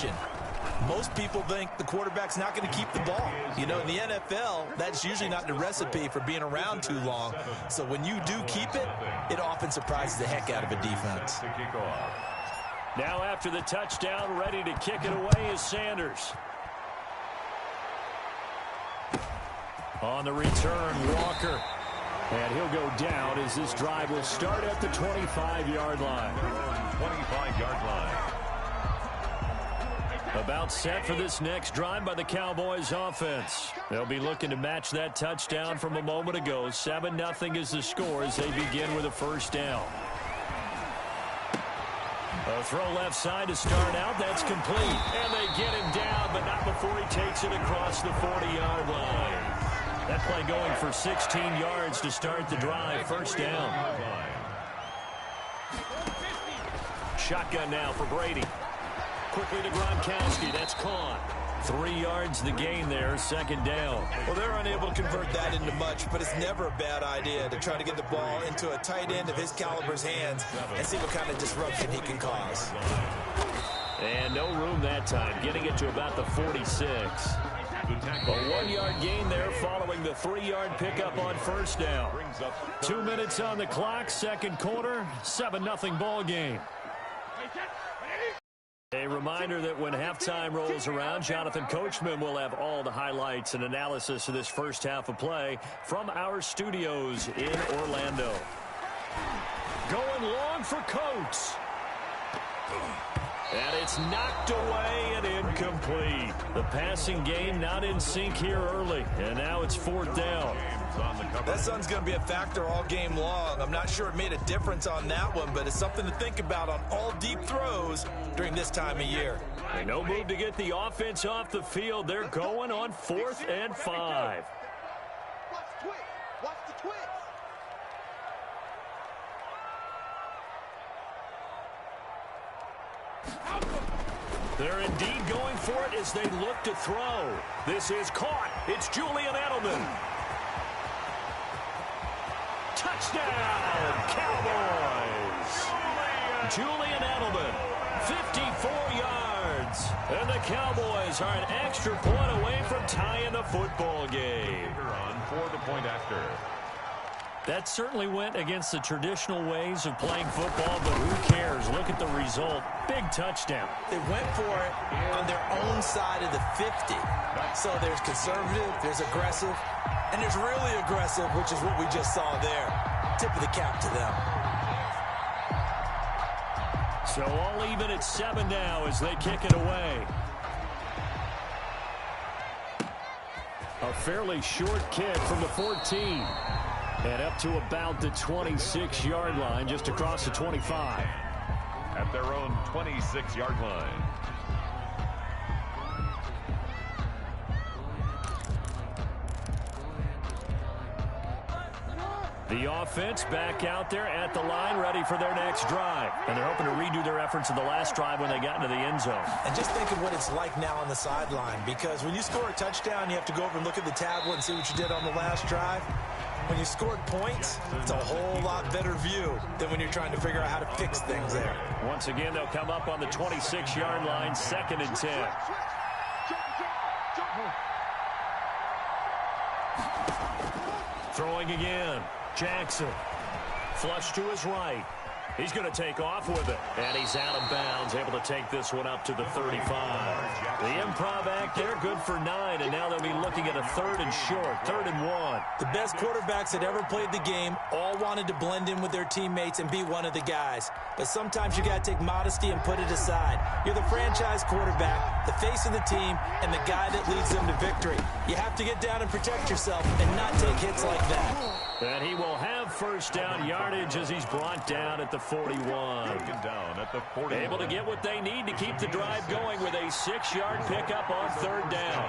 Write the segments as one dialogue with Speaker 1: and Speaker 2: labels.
Speaker 1: possession. Most people think the quarterback's not going to keep the ball. You know, in the NFL, that's usually not the recipe for being around too long. So when you do keep it, it often surprises the heck out of a defense.
Speaker 2: Now after the touchdown, ready to kick it away is Sanders. On the return, Walker. And he'll go down as this drive will start at the 25-yard line.
Speaker 3: 25-yard line.
Speaker 2: About set for this next drive by the Cowboys offense. They'll be looking to match that touchdown from a moment ago. 7-0 is the score as they begin with a first down. A throw left side to start out. That's complete. And they get him down, but not before he takes it across the 40-yard line. That play going for 16 yards to start the drive. First down. Shotgun now for Brady. Quickly to Gronkowski. That's caught. 3 yards the gain there. Second down.
Speaker 1: Well, they're unable to convert that into much, but it's never a bad idea to try to get the ball into a tight end of his caliber's hands and see what kind of disruption he can cause.
Speaker 2: And no room that time. Getting it to about the 46. A 1-yard gain there following the 3-yard pickup on first down. 2 minutes on the clock. Second quarter. 7-0 ball game. A reminder that when halftime rolls around, Jonathan Coachman will have all the highlights and analysis of this first half of play from our studios in Orlando. Going long for Coates. And it's knocked away and incomplete. The passing game not in sync here early. And now it's fourth down.
Speaker 1: That sun's going to be a factor all game long. I'm not sure it made a difference on that one, but it's something to think about on all deep throws during this time of year.
Speaker 2: And no move to get the offense off the field. They're going on 4th and 5.
Speaker 4: Watch the twitch.
Speaker 2: They're indeed going for it as they look to throw. This is caught. It's Julian Edelman. Touchdown, Cowboys. Julian Edelman, 54 yards. And the Cowboys are an extra point away from tying the football game.
Speaker 3: On for the point after.
Speaker 2: That certainly went against the traditional ways of playing football, but who cares? Look at the result. Big touchdown.
Speaker 1: They went for it on their own side of the 50. So there's conservative, there's aggressive, and there's really aggressive, which is what we just saw there. Tip of the cap to them.
Speaker 2: So all even at 7 now as they kick it away. A fairly short kick from the 14. And up to about the 26-yard line, just across the 25.
Speaker 3: At their own 26-yard line.
Speaker 2: The offense back out there at the line, ready for their next drive. And they're hoping to redo their efforts in the last drive when they got into the end zone.
Speaker 1: And just think of what it's like now on the sideline, because when you score a touchdown, you have to go over and look at the tablet and see what you did on the last drive. When you scored points, it's a whole lot better view than when you're trying to figure out how to fix things there.
Speaker 2: Once again, they'll come up on the 26-yard line, 2nd and 10. Throwing again. Jackson. Flush to his right. He's going to take off with it. And he's out of bounds, able to take this one up to the 35. The improv act there, good for 9. And now they'll be looking at a 3rd and short, 3rd and 1.
Speaker 1: The best quarterbacks that ever played the game all wanted to blend in with their teammates and be one of the guys. But sometimes you got to take modesty and put it aside. You're the franchise quarterback, the face of the team, and the guy that leads them to victory. You have to get down and protect yourself and not take hits like that.
Speaker 2: And he will have first down yardage as he's brought down at the 41.
Speaker 3: Down at the 41.
Speaker 2: Able to get what they need to keep the drive going with a 6-yard pickup on 3rd down.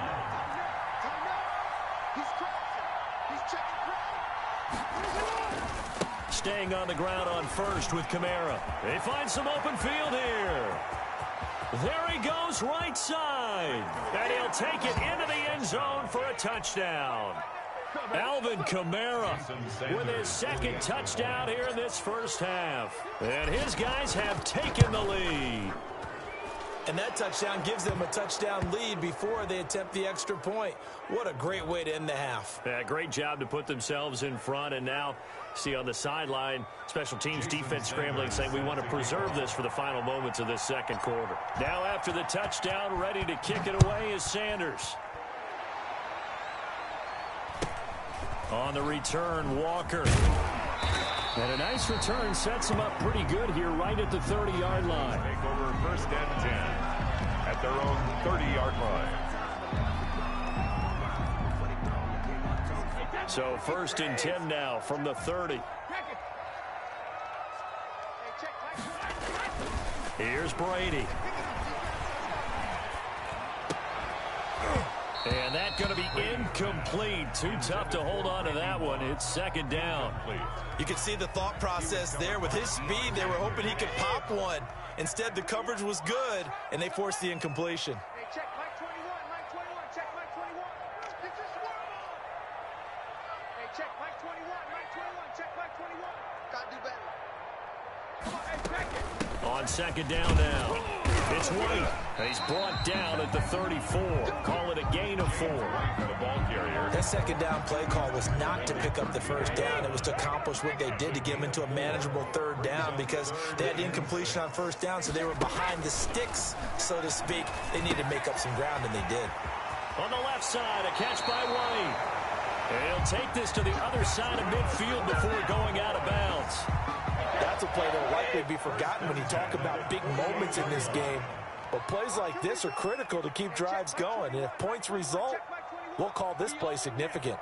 Speaker 2: Staying on the ground on first with Kamara. They find some open field here. There he goes right side. And he'll take it into the end zone for a touchdown. Alvin Kamara with his 2nd touchdown here in this first half. And his guys have taken the lead.
Speaker 1: And that touchdown gives them a touchdown lead before they attempt the extra point. What a great way to end the half.
Speaker 2: Yeah, great job to put themselves in front. And now, see on the sideline, special teams defense scrambling, saying we want to preserve this for the final moments of this second quarter. Now after the touchdown, ready to kick it away is Sanders. On the return, Walker. And a nice return sets him up pretty good here right at the 30-yard line.
Speaker 3: Take over first and 10 at their own 30-yard line.
Speaker 2: So first and 10 now from the 30. Here's Brady. And that's going to be incomplete. Too tough to hold on to that one. It's second down.
Speaker 1: You can see the thought process there. With his speed, they were hoping he could pop one. Instead, the coverage was good, and they forced the incompletion.
Speaker 4: Hey, check Mike 21, Mike 21, check Mike 21. It's a swerve. Hey, check Mike 21, Mike 21, check Mike 21. Gotta do better. Come on, hey, check it.
Speaker 2: On second down now. It's White. He's brought down at the 34. Call it a gain of 4.
Speaker 3: The ball carrier.
Speaker 1: That second down play call was not to pick up the first down. It was to accomplish what they did to get them into a manageable third down because they had incompletion on first down, so they were behind the sticks, so to speak. They needed to make up some ground, and they did.
Speaker 2: On the left side, a catch by White. And he'll take this to the other side of midfield before going out of bounds.
Speaker 1: That's a play that will likely be forgotten when you talk about big moments in this game. But plays like this are critical to keep drives going. And if points result, we'll call this play significant.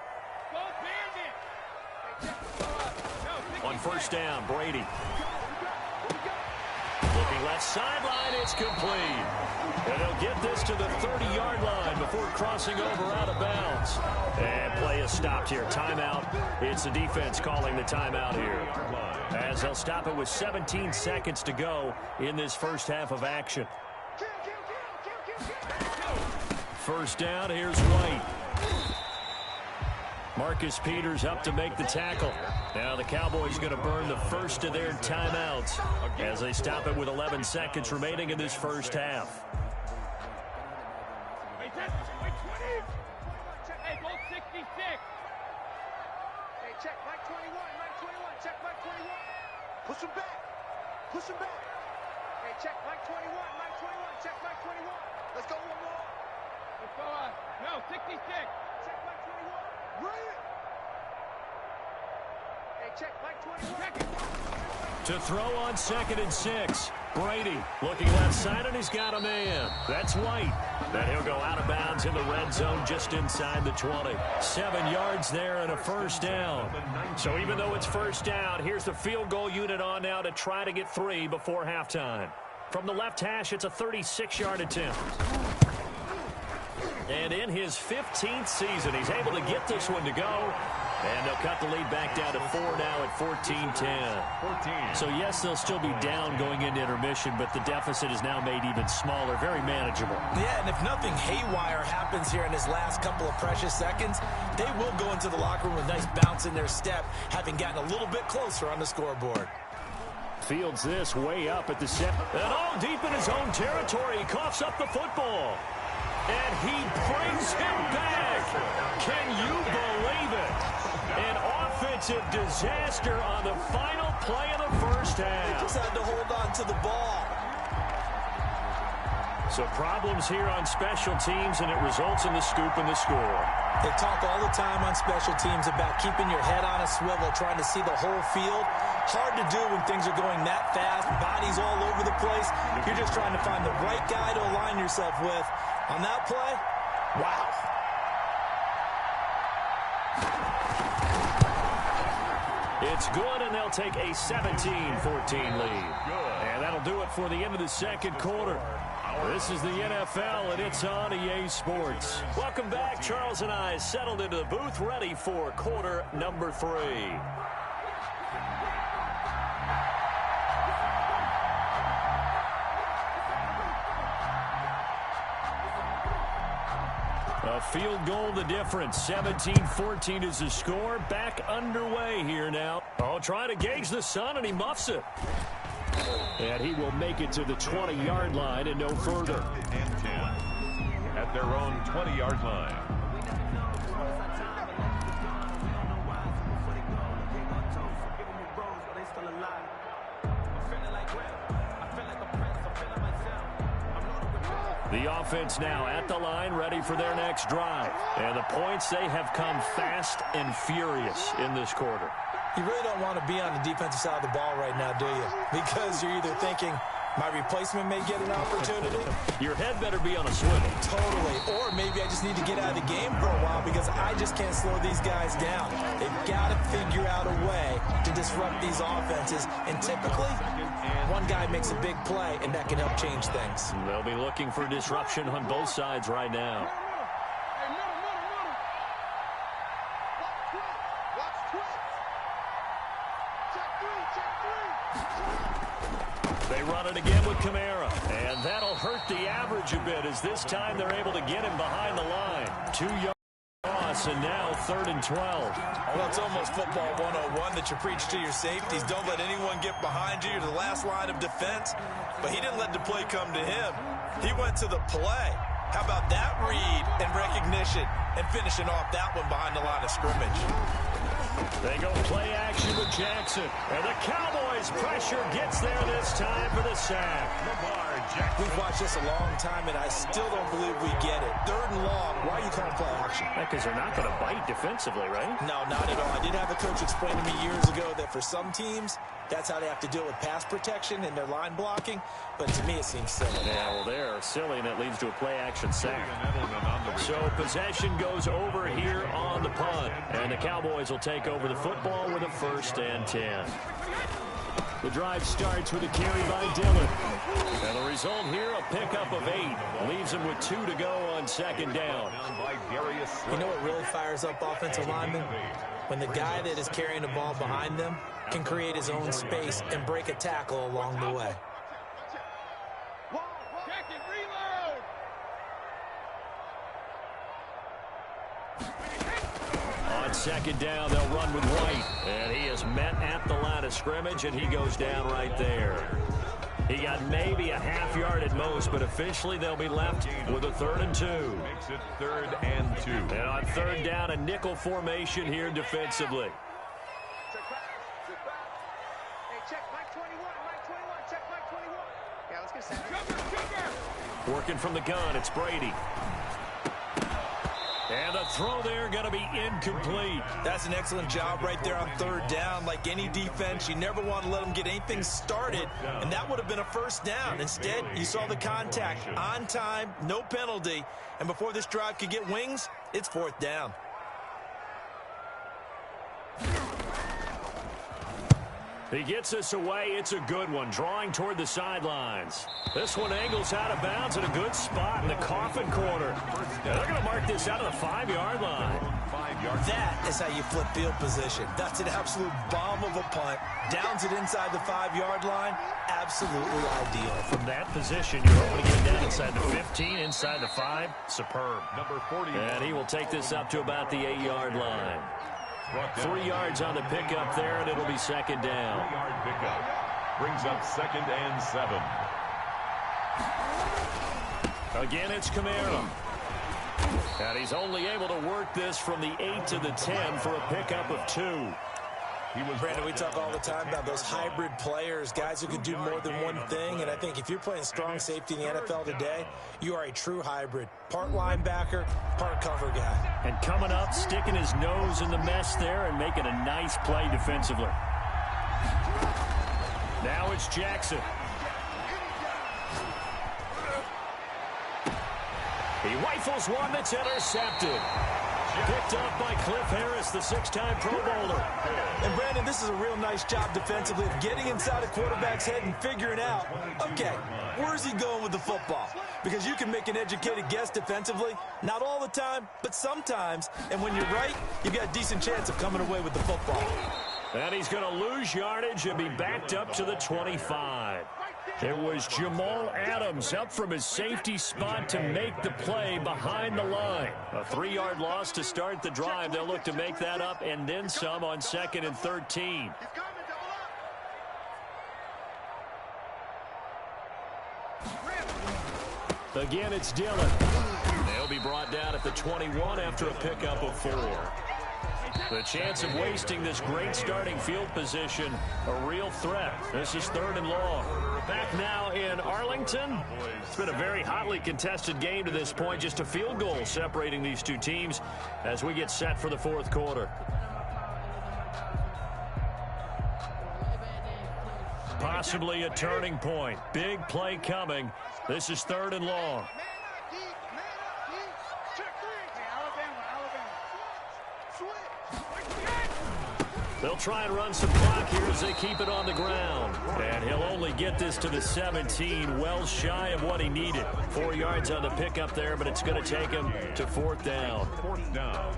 Speaker 2: On first down, Brady. Looking left sideline, it's complete. And they'll get this to the 30-yard line before crossing over out of bounds. And play is stopped here. Timeout. It's the defense calling the timeout here, as they'll stop it with 17 seconds to go in this first half of action. First down, here's White. Marcus Peters up to make the tackle. Now the Cowboys going to burn the first of their timeouts as they stop it with 11 seconds remaining in this first half.
Speaker 4: Hey, go 66. Hey, check Mike 21, Mike 21, check Mike 21. Push him back. Push him back. Hey, check Mike 21, Mike 21, check Mike 21. Let's go one more. Let's go on. No, 66. Check Mike 21. Brilliant. Hey, check Mike 21. Check it.
Speaker 2: To throw on second and 6. Brady looking left side, and he's got a man. That's White. Then he'll go out of bounds in the red zone just inside the 20. 7 yards there and a first down. So even though it's first down, here's the field goal unit on now to try to get 3 before halftime. From the left hash, it's a 36-yard attempt. And in his 15th season, he's able to get this one to go. And they'll cut the lead back down to 4 now at 14-10. So, yes, they'll still be down going into intermission, but the deficit is now made even smaller, very manageable.
Speaker 1: Yeah, and if nothing haywire happens here in his last couple of precious seconds, they will go into the locker room with a nice bounce in their step, having gotten a little bit closer on the scoreboard.
Speaker 2: Fields this way up at the set. And all deep in his own territory, he coughs up the football. And he brings him back. Can you believe it? An offensive disaster on the final play of the first half.
Speaker 1: He just had to hold on to the ball.
Speaker 2: So problems here on special teams, and it results in the scoop and the score.
Speaker 1: They talk all the time on special teams about keeping your head on a swivel, trying to see the whole field. Hard to do when things are going that fast, bodies all over the place. You're just trying to find the right guy to align yourself with. On that play, wow.
Speaker 2: It's good, and they'll take a 17-14 lead. And that'll do it for the end of the second quarter. This is the NFL, and it's on EA Sports. Welcome back. Charles and I settled into the booth, ready for quarter number 3. A field goal the difference. 17-14 is the score. Back underway here now. Oh, trying to gauge the sun, and he muffs it. And he will make it to the 20-yard line and no further.
Speaker 3: And 10 at their own 20-yard line.
Speaker 2: The offense now at the line, ready for their next drive. And the points, they have come fast and furious in this quarter.
Speaker 1: You really don't want to be on the defensive side of the ball right now, do you? Because you're either thinking, my replacement may get an opportunity.
Speaker 2: Your head better be on a swivel.
Speaker 1: Totally. Or maybe I just need to get out of the game for a while because I just can't slow these guys down. They've got to figure out a way to disrupt these offenses. And typically, one guy makes a big play, and that can help change things.
Speaker 2: They'll be looking for disruption on both sides right now. They run it again with Kamara, and that'll hurt the average a bit as this time they're able to get him behind the line. 2-yard loss, and now 3rd and 12.
Speaker 1: Well, it's almost football 101 that you preach to your safeties. Don't let anyone get behind you. You're the last line of defense. But he didn't let the play come to him. He went to the play. How about that read and recognition and finishing off that one behind the line of scrimmage?
Speaker 2: They go play action with Jackson. And the Cowboys' pressure gets there this time for the sack.
Speaker 1: We've watched this a long time, and I still don't believe we get it. 3rd and long. Why are you calling play action?
Speaker 2: Because they're not going to bite defensively, right?
Speaker 1: No, not at all. I did have a coach explain to me years ago that for some teams, that's how they have to deal with pass protection and their line blocking. But to me, it seems silly.
Speaker 2: Yeah, well, they're silly, and it leads to a play-action sack. So possession goes over here on the punt. And the Cowboys will take over the football with a 1st and 10. The drive starts with a carry by Dillon. And the result here, a pickup of 8. Leaves him with 2 to go on 2nd down.
Speaker 1: You know what really fires up offensive linemen? When the guy that is carrying the ball behind them can create his own space and break a tackle along the way.
Speaker 2: On 2nd down, they'll run with White. And he is met at the line of scrimmage, and he goes down right there. He got maybe a half yard at most, but officially they'll be left with a 3rd and 2.
Speaker 3: Makes it 3rd and 2.
Speaker 2: And on 3rd down, a nickel formation here defensively. Working from the gun, it's Brady. And the throw there going to be incomplete.
Speaker 1: That's an excellent job right there on 3rd down. Like any defense, you never want to let them get anything started, and that would have been a 1st down. Instead, you saw the contact on time, no penalty, and before this drive could get wings, it's 4th down.
Speaker 2: He gets us away. It's a good one, drawing toward the sidelines. This one angles out of bounds at a good spot in the coffin corner. They're going to mark this out of the 5-yard line.
Speaker 1: That is how you flip field position. That's an absolute bomb of a punt. Downs it inside the 5-yard line. Absolutely ideal.
Speaker 2: From that position, you're hoping to get it down inside the 15, inside the 5. Superb.
Speaker 3: Number 40.
Speaker 2: And he will take this up to about the 8-yard line. 3 yards on the pickup there, and it'll be 2nd down.
Speaker 3: 3-yard pickup. Brings up 2nd and 7.
Speaker 2: Again, it's Kamara. And he's only able to work this from the 8 to the 10 for a pickup of 2.
Speaker 1: Brandon, we talk all the time about those hybrid players, guys who can do more than one thing, and I think if you're playing strong safety in the NFL today, you are a true hybrid. Part linebacker, part cover guy.
Speaker 2: And coming up, sticking his nose in the mess there and making a nice play defensively. Now it's Jackson. He rifles one that's intercepted. Picked up by Cliff Harris, the 6-time Pro Bowler.
Speaker 1: And, Brandon, this is a real nice job defensively of getting inside a quarterback's head and figuring out, okay, where's he going with the football? Because you can make an educated guess defensively. Not all the time, but sometimes. And when you're right, you've got a decent chance of coming away with the football.
Speaker 2: And he's going to lose yardage and be backed up to the 25. It was Jamal Adams up from his safety spot to make the play behind the line. A 3-yard loss to start the drive. They'll look to make that up and then some on 2nd and 13. Again, it's Dillon. They'll be brought down at the 21 after a pickup of 4. The chance of wasting this great starting field position, a real threat. This is 3rd and long. Back now in Arlington. It's been a very hotly contested game to this point. Just a field goal separating these two teams as we get set for the 4th quarter. Possibly a turning point. Big play coming. This is 3rd and long. They'll try and run some clock here as they keep it on the ground. And he'll only get this to the 17, well shy of what he needed. 4 yards on the pickup there, but it's going to take him to 4th down.
Speaker 3: 4th down.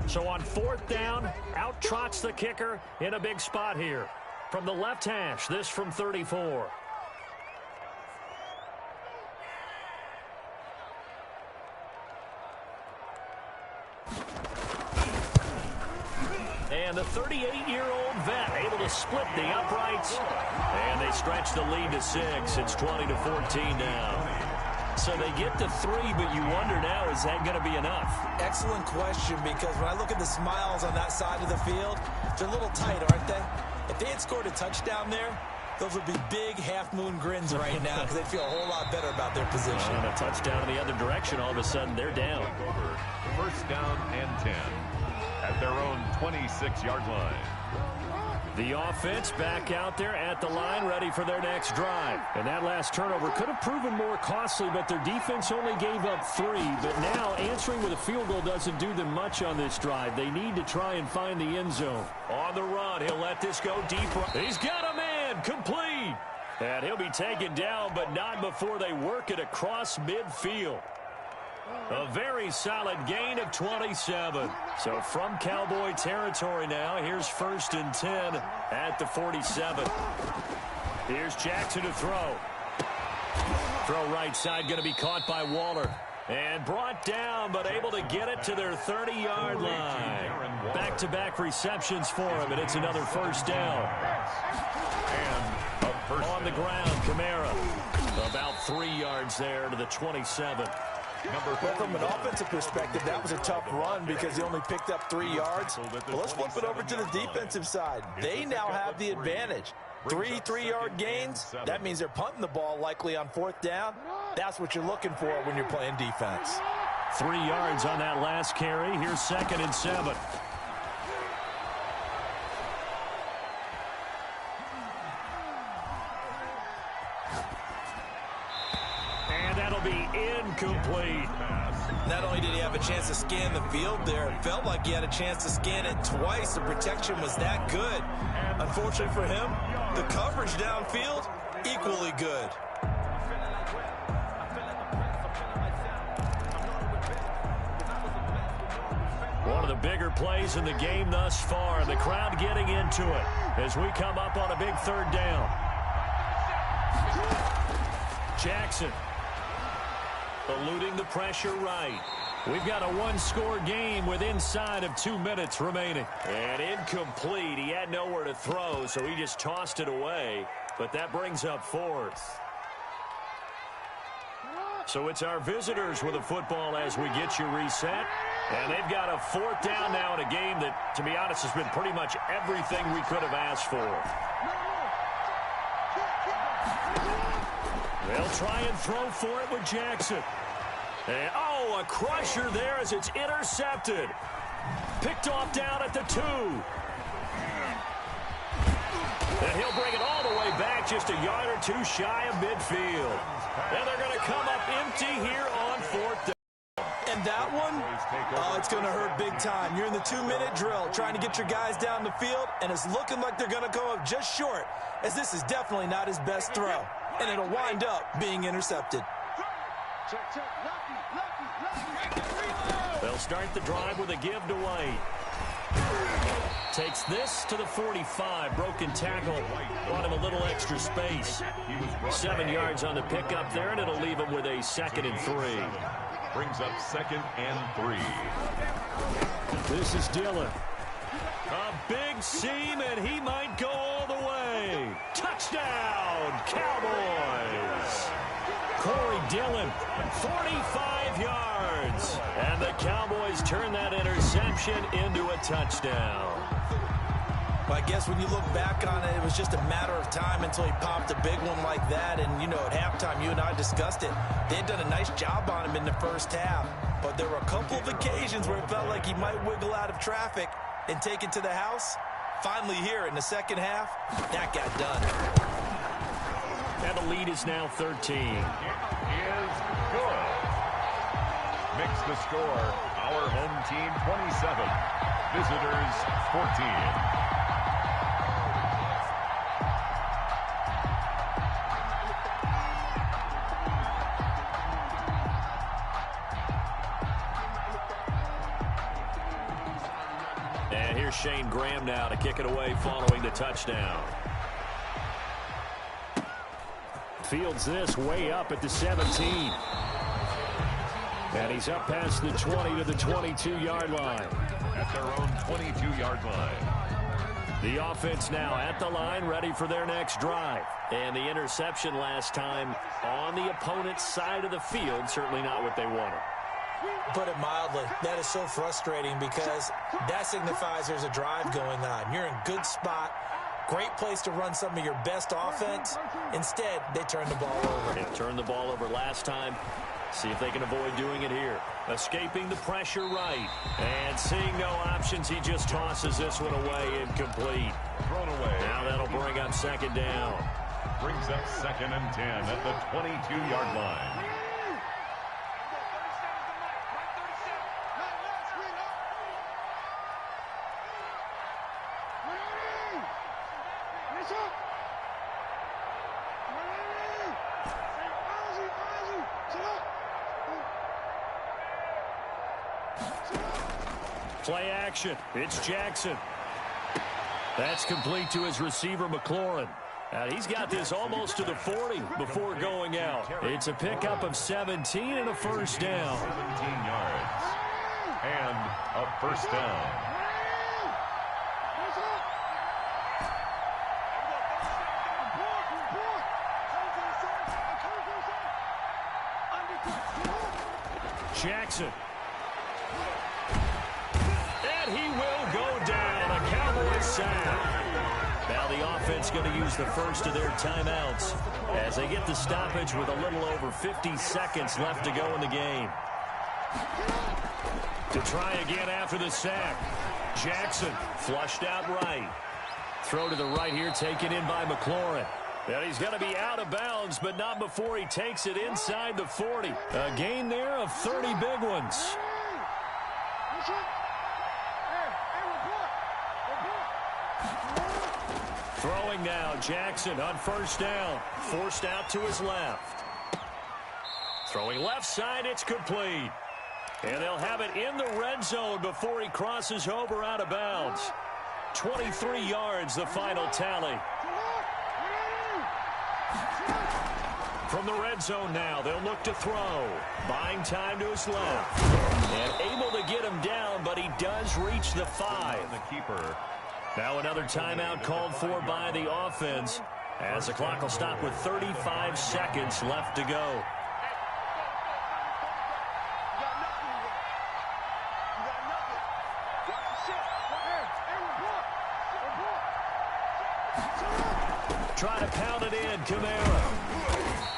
Speaker 2: So on 4th down, out trots the kicker in a big spot here. From the left hash, this from 34. And the 38-year-old vet able to split the uprights. And they stretch the lead to 6. It's 20-14 now. So they get to 3, but you wonder now, is that going to be enough?
Speaker 1: Excellent question, because when I look at the smiles on that side of the field, they're a little tight, aren't they? If they had scored a touchdown there, those would be big half-moon grins right now because they'd feel a whole lot better about their position.
Speaker 2: And a touchdown in the other direction, all of a sudden they're down.
Speaker 3: 1st down and 10 at their own 26-yard line.
Speaker 2: The offense back out there at the line, ready for their next drive. And that last turnover could have proven more costly, but their defense only gave up 3. But now answering with a field goal doesn't do them much on this drive. They need to try and find the end zone. On the run, he'll let this go deep. He's got a man, complete. And he'll be taken down, but not before they work it across midfield. A very solid gain of 27. So from Cowboy territory now, here's 1st and 10 at the 47. Here's Jackson to throw. Throw right side, going to be caught by Waller. And brought down, but able to get it to their 30-yard line. Back-to-back receptions for him, and it's another 1st down. And on the ground, Kamara. About 3 yards there to the 27.
Speaker 1: Well, from an offensive perspective, that was a tough run because he only picked up 3 yards. Well, let's flip it over to the defensive side. They now have the advantage. 3 3-yard gains, that means they're punting the ball likely on 4th down. That's what you're looking for when you're playing defense.
Speaker 2: 3 yards on that last carry. Here's 2nd and 7. And that'll be incomplete.
Speaker 1: Not only did he have a chance to scan the field there, it felt like he had a chance to scan it twice. The protection was that good. Unfortunately for him, the coverage downfield, equally good.
Speaker 2: One of the bigger plays in the game thus far. The crowd getting into it as we come up on a big 3rd down. Jackson eluding the pressure right. We've got a 1-score game with inside of 2 minutes remaining. And incomplete. He had nowhere to throw, so he just tossed it away. But that brings up 4th. So it's our visitors with the football as we get you reset. And they've got a 4th down now in a game that, to be honest, has been pretty much everything we could have asked for. They'll try and throw for it with Jackson. And, a crusher there as it's intercepted. Picked off down at the 2. And he'll bring it all the way back just a yard or 2 shy of midfield. And they're going to come up empty here on 4th down.
Speaker 1: And that one, it's going to hurt big time. You're in the 2-minute drill trying to get your guys down the field, and it's looking like they're going to come up just short, as this is definitely not his best throw. And it'll wind up being intercepted.
Speaker 2: They'll start the drive with a give to White. Takes this to the 45. Broken tackle. Brought him a little extra space. 7 yards on the pickup there, and it'll leave him with a 2nd and 3.
Speaker 3: Brings up 2nd and 3.
Speaker 2: This is Dillon. A big seam, and he might go all the way. Touchdown, Cowboys. Corey Dillon, 45 yards. And the Cowboys turn that interception into a touchdown.
Speaker 1: Well, I guess when you look back on it, it was just a matter of time until he popped a big one like that. And, you know, at halftime, you and I discussed it. They had done a nice job on him in the first half. But there were a couple of occasions where it felt like he might wiggle out of traffic and take it to the house. Finally here in the second half, that got done.
Speaker 2: And the lead is now 13.
Speaker 3: Is good. Makes the score our home team 27, visitors 14.
Speaker 2: And here's Shane Graham now to kick it away following the touchdown. Fields this way up at the 17. And he's up past the 20 to the 22-yard line.
Speaker 3: At their own 22-yard line.
Speaker 2: The offense now at the line, ready for their next drive. And the interception last time on the opponent's side of the field, certainly not what they wanted.
Speaker 1: Put it mildly, that is so frustrating because that signifies there's a drive going on. You're in good spot, great place to run some of your best offense. Instead, they turn the ball over.
Speaker 2: They turned the ball over last time. See if they can avoid doing it here. Escaping the pressure right. And seeing no options, he just tosses this one away incomplete.
Speaker 3: Thrown away.
Speaker 2: Now that'll bring up second down.
Speaker 3: Brings up 2nd and 10 at the 22-yard line.
Speaker 2: Play action. It's Jackson. That's complete to his receiver, McLaurin. And he's got this almost to the 40 before going out. It's a pickup of 17 and a first down.
Speaker 3: 17 yards. And a first down.
Speaker 2: Jackson. And he will go down. A Cowboys sack. Now the offense going to use the first of their timeouts as they get the stoppage with a little over 50 seconds left to go in the game. To try again after the sack. Jackson flushed out right. Throw to the right here, taken in by McLaurin. And he's going to be out of bounds, but not before he takes it inside the 40. A gain there of 30 big ones. Throwing now, Jackson on first down. Forced out to his left. Throwing left side, it's complete. And they'll have it in the red zone before he crosses over out of bounds. 23 yards, the final tally. From the red zone now, they'll look to throw. Buying time to his left. And able to get him down, but he does reach the 5.
Speaker 3: The keeper.
Speaker 2: Now another timeout called for by the offense as the clock will stop with 35 seconds left to go. Try to pound it in, Kamara.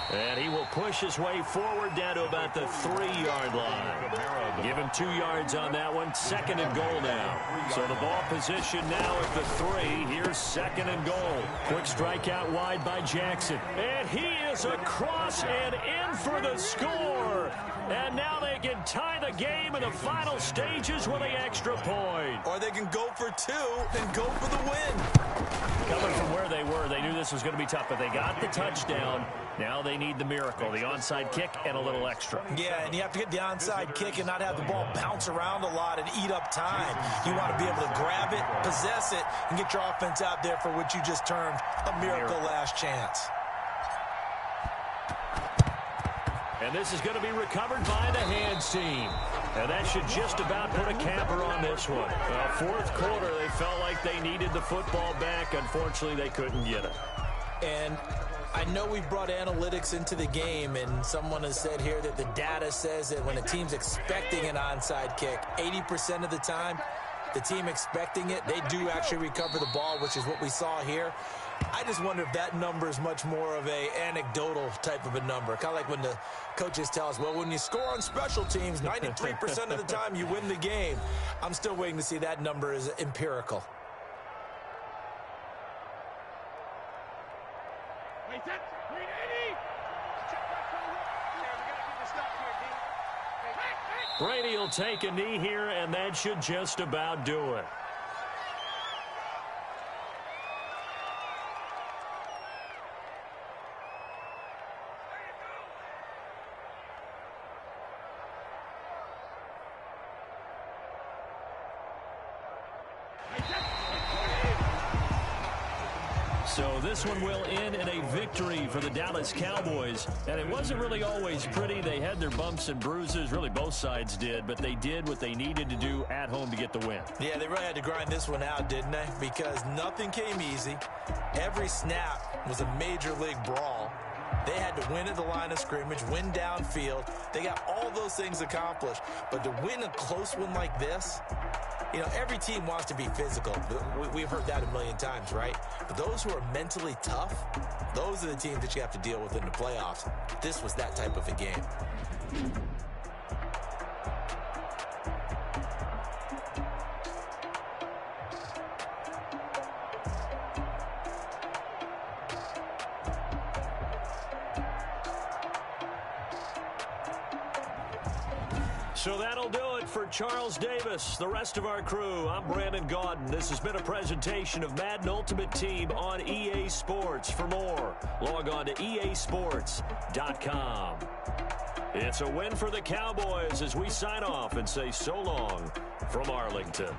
Speaker 2: And he will push his way forward down to about the 3-yard line. Give him 2 yards on that one. 2nd and goal now. So the ball position now at the 3. Here's 2nd and goal. Quick strike out wide by Jackson. And he is across and in for the score. And now they can tie the game in the final stages with an extra point.
Speaker 1: Or they can go for 2 and go for the win.
Speaker 2: Coming from where they were, they knew this was going to be tough, but they got the touchdown. Now they need the miracle, the onside kick and a little extra.
Speaker 1: Yeah, and you have to get the onside kick and not have the ball bounce around a lot and eat up time. You want to be able to grab it, possess it, and get your offense out there for what you just termed a miracle last chance.
Speaker 2: And this is going to be recovered by the hands team. And that should just about put a capper on this one. Fourth quarter, they felt like they needed the football back. Unfortunately, they couldn't get it.
Speaker 1: And I know we've brought analytics into the game, and someone has said here that the data says that when a team's expecting an onside kick, 80% of the time, the team expecting it, they do actually recover the ball, which is what we saw here. I just wonder if that number is much more of a anecdotal type of a number. Kind of like when the coaches tell us, well, when you score on special teams, 93% of the time you win the game. I'm still waiting to see that number is empirical.
Speaker 4: Wait, that's 380. Check back 21. Yeah, we got to get the stop here, D.
Speaker 2: Brady will take a knee here, and that should just about do it. So this one will end in a victory for the Dallas Cowboys. And it wasn't really always pretty. They had their bumps and bruises. Really, both sides did. But they did what they needed to do at home to get the win.
Speaker 1: Yeah, they really had to grind this one out, didn't they? Because nothing came easy. Every snap was a major league brawl. They had to win at the line of scrimmage, win downfield. They got all those things accomplished. But to win a close one like this, you know, every team wants to be physical. We've heard that a million times, right? But those who are mentally tough, those are the teams that you have to deal with in the playoffs. This was that type of a game.
Speaker 2: So that'll do it for Charles Davis, the rest of our crew. I'm Brandon Gaudin. This has been a presentation of Madden Ultimate Team on EA Sports. For more, log on to easports.com. It's a win for the Cowboys as we sign off and say so long from Arlington.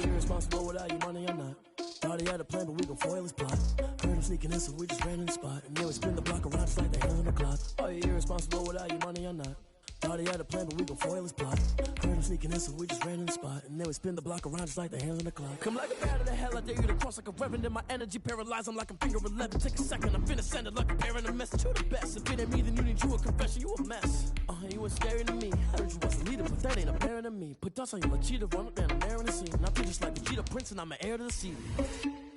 Speaker 5: Irresponsible without your money or not. Thought he had a plan, but we gon' foil his plot. Heard him sneaking in, so we just ran in the spot. And then we spin the block around just like the hands on the clock. Are you irresponsible without your money or not? Thought he had a plan, but we gon' foil his plot. Heard him sneaking in, so we just ran in the spot. And then we spin the block around just like the hands on the clock. Come like a bat of the hell, I dare you to cross like a reverend. And my energy paralyzed, I'm like I'm finger 11. Take a second, I'm finna send it like a parent a message. You the best, if it ain't me, then you need you a confession. You a mess. You ain't scary to me. I heard you was a leader, but that ain't apparent to me. Put dust on you like cheetah, run up down the air in the scene. I feel just like the Cheetah Prince, and I'm an heir to the sea.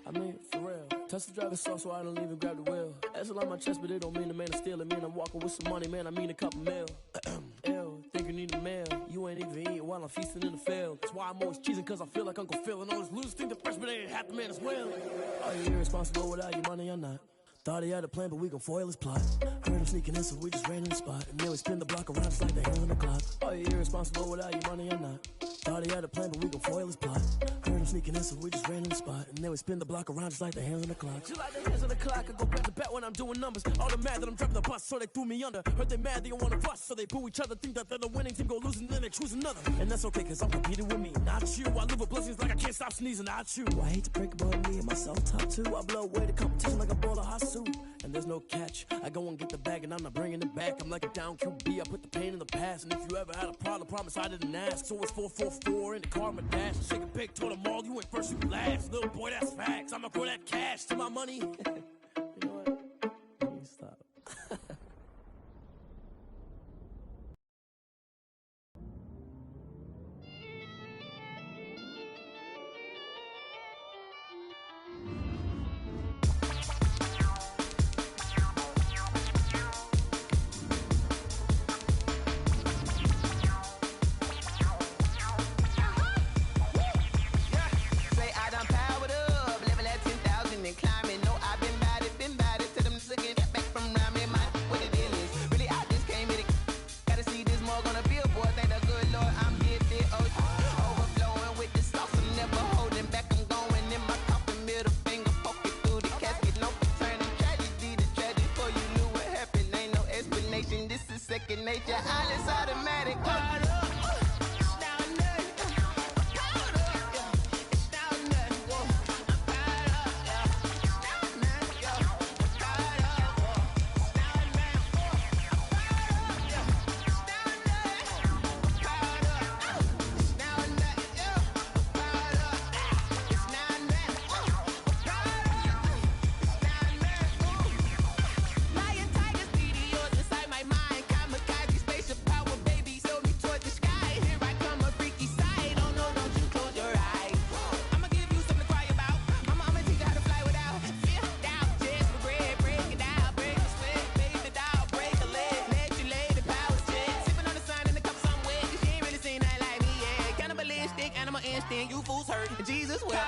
Speaker 5: I mean, for real. Touch the driver's soft, so I don't even grab the wheel. That's on my chest, but it don't mean the man is stealing. Mean I'm walking with some money, man. I mean a couple mil. Ew, think you need a meal. You ain't even eating while I'm feasting in the field. That's why I'm always cheesing, cause I feel like Uncle Phil. And all this losers think the freshman ain't half the man as well. Are you irresponsible without your money or not? Thought he had a plan, but we gon' foil his plot. Heard him sneaking in, so we just ran in the spot. And then we spin the block around just like the hands on the clock. Are you irresponsible without your money or not? Thought he had a plan, but we gon' foil his plot. Heard him sneaking in, so we just ran in the spot. And then we spin the block around just like the hands on the clock. Just like the hands on the clock, I go back to back when I'm doing numbers. All the mad that I'm driving the bus, so they threw me under. Heard they mad, they don't wanna bust, so they boo each other. Think that they're the winning team, go losing, then they choose another. And that's okay, cause I'm competing with me, not you. I live with blessings like I can't stop sneezing, not you. I hate to break it, but me and myself top two. I blow away the competition like a ball of hot soup. And there's no catch. I go and get the bag and I'm not bringing it back. I'm like a down QB, I put the pain in the past. And if you ever had a problem, promise I didn't ask. So it's 4-4-4 in the car, my dash. Shake a big, told them all, you went first, you last. Little boy, that's facts. I'ma throw that cash to my money. You know what? Let me stop.
Speaker 6: Say I done powered up, level at 10,000 and climbing. No, I've been by second nature, all is automatic.
Speaker 7: You fools hurt. Jesus will.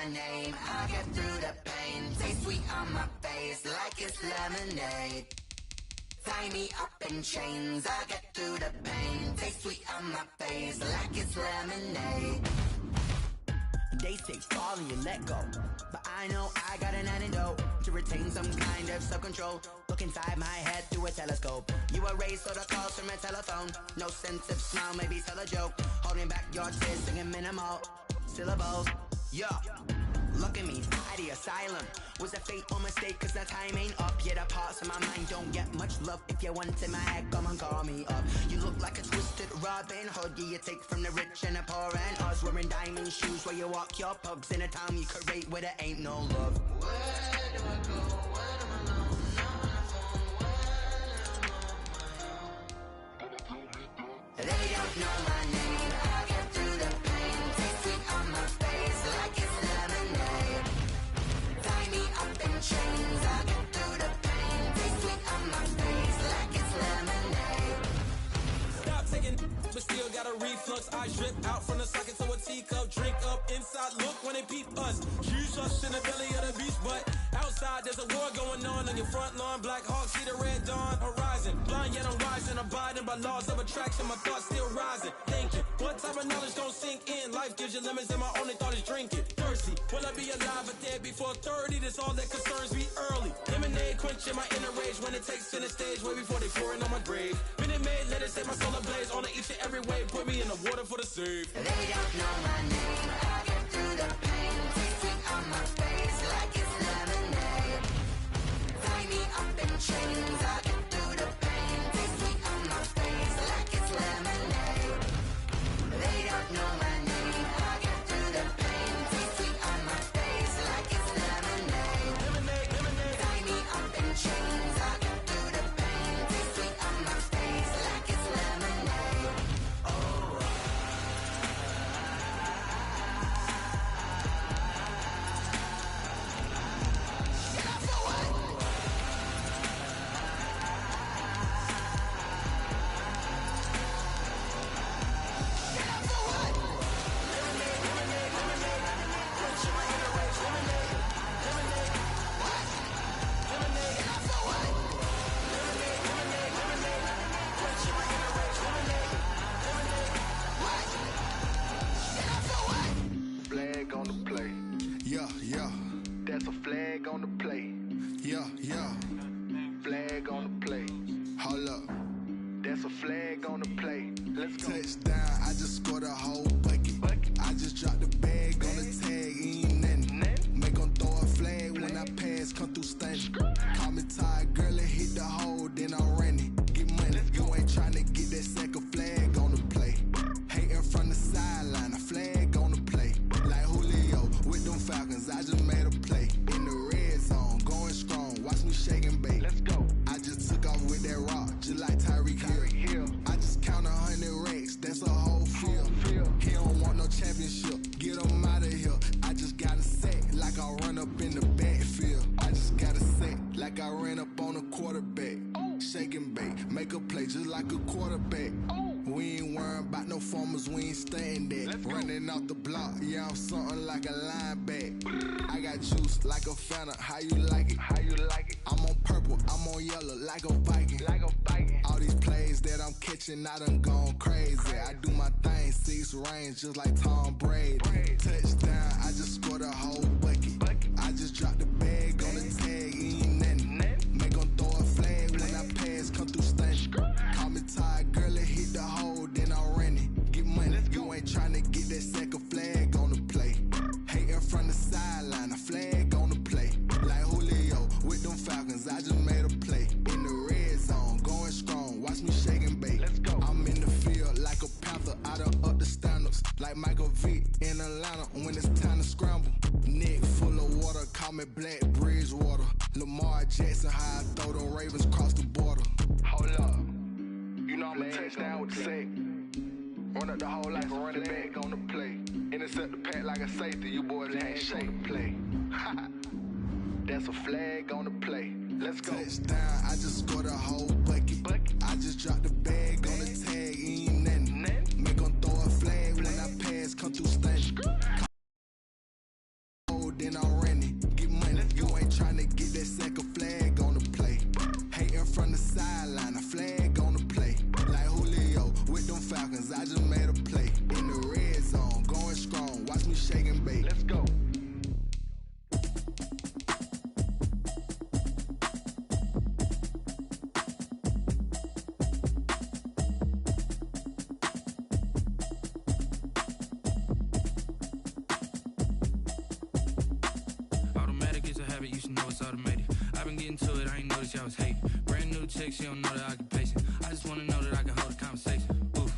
Speaker 6: Name, I get through the pain. Taste sweet on my face like it's lemonade. Tie me up in chains, I get through the pain. Taste sweet on my face like it's lemonade. They say fall and you let go, but I know I got an antidote to retain some kind of self-control. Look inside my head through a telescope. You erase all the calls from a telephone. No sense of smile, maybe tell a joke. Holding back your tears, singing minimal syllables. Yeah, look at me, at the asylum. Was a fate or mistake, cause the time ain't up. Yeah, the parts of my mind don't get much love. If you want in my head, come and call me up. You look like a twisted Robin Hood. Yeah, you take from the rich and the poor and us. Wearing diamond shoes where you walk your pugs. In a town you create where there ain't no love. Where do I go when I'm alone? They don't know my name. I get through the pain. Taste sweet on my face like it's lemonade. Tie me up in chains. I get through the pain. Taste sweet on my face like it's lemonade.
Speaker 1: Stop taking, but still got a reflux. I drip out from the socket to a teacup. Drink up inside. Look when they peep us. Use us in the belly of the beast, but outside there's a war going on your front lawn. Black Hawk, see the red dawn horizon. Blind yet I'm rising, abiding by laws of attraction. My thoughts still rising. Thinking, what type of knowledge gon' sink in? Life gives you limits, and my only thought is drinking. Thirsty, will I be alive or dead before 30? That's all that concerns me early. Lemonade quenching my inner rage when it takes center stage, way before they pouring on my grave. Minute Maid, let it set my soul ablaze. On each and every way, put me in the water for the save.
Speaker 6: They don't know my name. I get through the pain. Taste sweet on my face like it's lemonade. Tie me up in chains. I get through the pain. Taste sweet on my face like it's lemonade. They don't know my name. I get through the pain. Taste sweet on my face like it's lemonade. Tie me up in chains. I get through the pain. Taste sweet on my face like it's lemonade. Oh.
Speaker 8: That's a flag on the play. Let's go. Touchdown, I just scored a whole bucket. I just dropped the bag on the tag, ain't nothing. Make them throw a flag when I pass, come through stunning. Call me tired, girl, and hit the hole, then I'm running. Get money, you ain't tryna get that second flag on the play. Hating from the sideline, a flag on the play. Like Julio with them Falcons, I just made a play. In the red zone, going strong, watch me shake and bake. Let's go. I just took off with that rock, just like Tyreek Hill. I just count 100 racks, that's a whole field. He don't want no championship, get him out of here. I just got a set, like I run up in the backfield. I just got a set, like I ran up on a quarterback. Shake and bake, make a play just like a quarterback. We ain't worrying about no formers, we ain't staying there. Running off the block, yeah, I'm something like a linebacker. I got juice like a Fanta, how you like it? How you like it? I'm on purple, I'm on yellow, like a Viking. Like a Viking. All these plays that I'm catching, I done gone crazy. I do my thing, 6 range, just like Tom Brady. Touchdown, I just scored a whole bucket. I just dropped the bag on the tag, ain't nothing. Make them throw a flag when I pass, come through stunning. Call me tired, girl, and hit the hole, then I'm running. Get money, you ain't tryna get that second flag on the play. Hating from the sideline, a flag on the play. Like Julio with them Falcons, I just made a play. In the red zone, going strong, watch me shake and bake. Let's go. I'm in the field like a Panther, I done up the standards. Like Michael Vick in Atlanta when it's time to scramble. Neck full of water, call me Black Bridgewater. Lamar Jackson, how I throw them Ravens cross the border. Hold up, you know I'm a touchdown with the sack. Run up the hole like a running back on the play. Intercept the pack like a safety, you boys ain't shake play. That's a flag on the play. Let's go. Touchdown, I just scored a whole bucket. I just dropped the bag on the tag, ain't nothing. Make them throw a flag when I pass, come through stunning. Then I'm running, get money, you ain't tryna get that second flag on the play. Hating from the sideline, a flag on the play. Like Julio with them Falcons, I just made a play. In the red zone, going strong, watch me shake and bake. Let's go.
Speaker 9: You should know it's automated. I've been getting to it, I ain't noticed y'all was hating. Brand new chick, she don't know the occupation. I just wanna know that I can hold a conversation. Oof,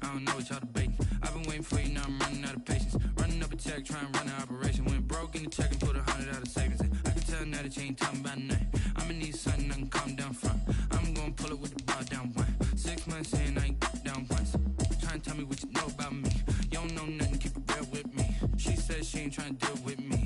Speaker 9: I don't know what y'all debating. I've been waiting for you, now I'm running out of patience. Running up a check, trying to run an operation. Went broke in the check and put 100 out of savings in. I can tell now that you ain't talking about nothing. I'ma need something I can calm down from. I'm gonna pull it with the bar down one. 6 months in, I ain't down once. Trying to tell me what you know about me. You don't know nothing, keep it real with me. She said she ain't trying to deal with me.